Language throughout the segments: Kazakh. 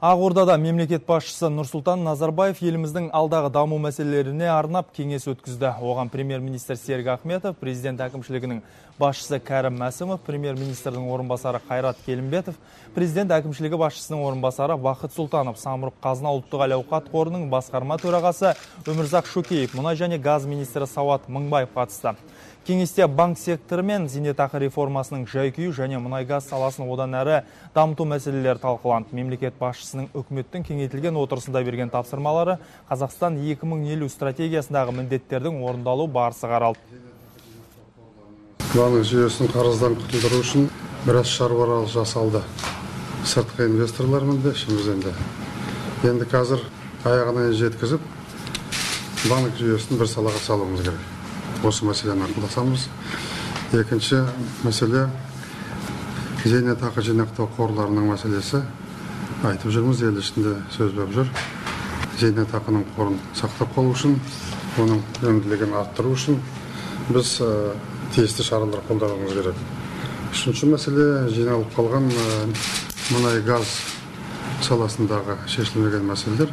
Ақордада мемлекет басшысы Нұрсұлтан Назарбаев еліміздің алдағы даму мәселелеріне арнап кеңес өткізді. Оған премьер-министр Серік Ахметов, президент әкімшілігінің басшысы Кәрім Мәсімов, премьер-министрдің орынбасары Қайрат Келімбетов, президент әкімшілігі басшысының орынбасары Бақыт Сұлтанов, Самұрық-қазына ұлттық әл-ауқат қорының басқарма төрағасы Өмірзақ Шөкеев, мұнай және газ министрі Сауат Мыңбаев қатысты. Кеңесте банк секторы мен зейнетақы реформасының жай-күйі және мұнай-газ саласын одан әрі дамыту мәселелері талқыланды. Мемлекет басшысының үкіметтің кеңейтілген отырысында берген тапсырмалары Қазақстан 2050 стратегиясындағы міндеттердің орындалу барысы қаралды. Банк жүйесін қарыздан құтылдыру үшін біраз шаруалар жасалды. Сыртқы инвесторлармен де, ішімізден де. Енді қазір аяғына жеткізіп, банк жүйесін бір салаға салуымыз керек. Осы мәселені ақылдасамыз. Екінші мәселе зейнетақы жинақтау қорларының мәселесі. Айтып жүрміз, ел ішінде сөз болып жүр. Зейнетақының қорын сақтап қалу үшін, оның өнімділігін арттыру үшін біз тиісті шаралар қолдануымыз керек. Үшінші мәселе жиналып қалған мұнай-газ саласындағы шешілмеген мәселелер.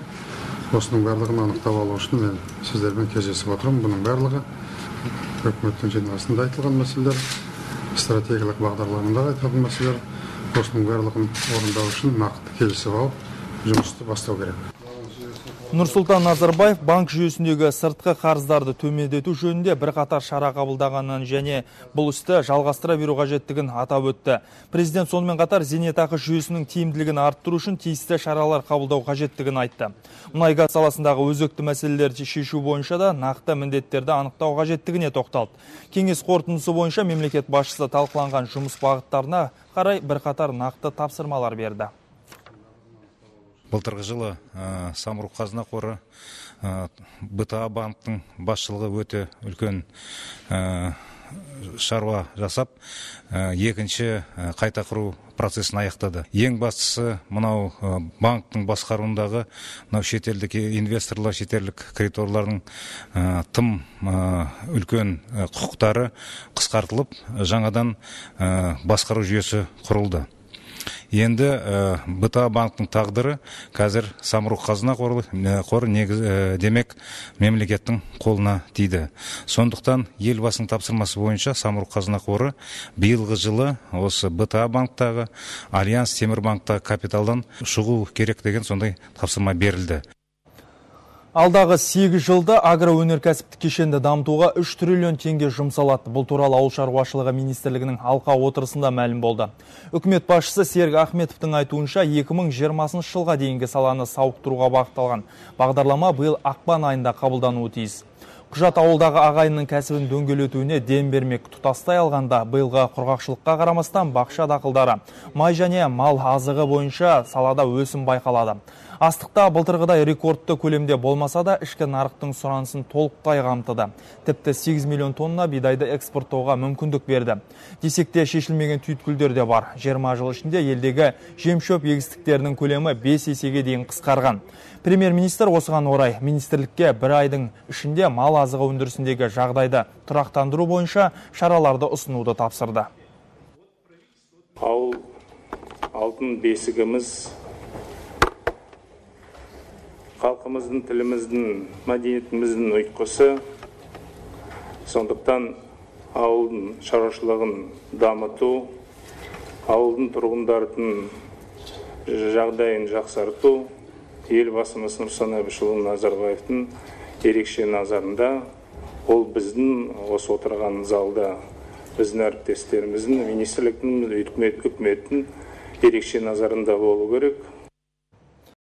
Осының барлығын анықтап алу үшін мен сіздермен кездесіп отырмын. Бұның барлығы үкіметтің жиналысында айтылған мәселелер, стратегиялық бағдарламада айтылған мәселелер. Осының барлығын орындау үшін нақты келісіп алып, жұмысты бастау керек. Нұрсұлтан Назарбаев банк жүйесіндегі сыртқы қарыздарды төмендету жөнінде бірқатар шара қабылдағанын және бұл істі жалғастыра беру қажеттігін атап өтті. Президент сонымен қатар зейнетақы жүйесінің тиімділігін арттыру үшін тиісті шаралар қабылдау қажеттігін айтты. Мұнай-газ саласындағы өзекті мәселелерді шешу бойынша да нақты міндеттерді анықтау қажеттігіне тоқталды. Кеңес қорытындысы бойынша мемлекет басшысы талқыланған жұмыс бағыттарына қарай бірқатар нақты тапсырмалар берді. Былтырғы жылы Самұрық-қазына қоры БТА банктың басшылығы өте үлкен шаруа жасап, екінші қайта құру процесін аяқтады. Ең бастысы мынау банктың басқаруындағы шетелдік инвесторлар, шетелдік кредиторлардың тым үлкен құқықтары қысқартылып, жаңадан басқару жүйесі құрылды. Енді БТА банктың тағдыры қазір Самұрық-қазына қоры демек мемлекеттің қолына тиді. Сондықтан елбасының тапсырмасы бойынша Самұрық-қазына қоры биылғы жылы осы БТА банктағы Альянс Темірбанктағы капиталдан шығу керек деген сондай тапсырма берілді. Алдағы 8 жылда агроөнеркәсіптік кешенді дамытуға 3 триллион теңге жұмсалады. Бұл туралы Ауыл шаруашылығы министрлігінің алқа отырысында мәлім болды. Үкімет басшысы Серік Ахметовтың айтуынша 2020 жылға дейінгі саланы сауықтыруға бағытталған бағдарлама биыл ақпан айында қабылдануы тиіс. Құжат ауылдағы ағайынның кәсібін дөңгелетуіне дем бермек. Тұтастай алғанда биылғы құрғақшылыққа қарамастан бақша дақылдары, май және мал азығы бойынша салада өсім байқалады. Астықта былтырғыдай рекордты көлемде болмаса да ішкі нарықтың сұранысын толықтай қамтыды. Тіпті 8 миллион тонна бидайды экспорттауға мүмкіндік берді. Десекте шешілмеген түйткілдер де бар. 20 жыл ішінде елдегі жем-шөп егістіктерінің көлемі 5 есеге дейін қысқарған. Премьер-министр осыған орай министрлікке бір айдың ішінде мал азығы өндірісіндегі жағдайды тұрақтандыру бойынша шараларды ұсынуды тапсырды. Ауыл алтын бесігіміз, халқымыздың, тіліміздің, мәдениетіміздің ұйытқысы. Сондықтан ауылдың шаруашылығын дамыту, ауылдың тұрғындардың жағдайын жақсарту елбасымыз Нұрсұлтан Әбішұлы Назарбаевтың ерекше назарында. Ол біздің осы отырған залда біздің әріптестеріміздің, министрліктің, үкіметтің ерекше назарында болу керек.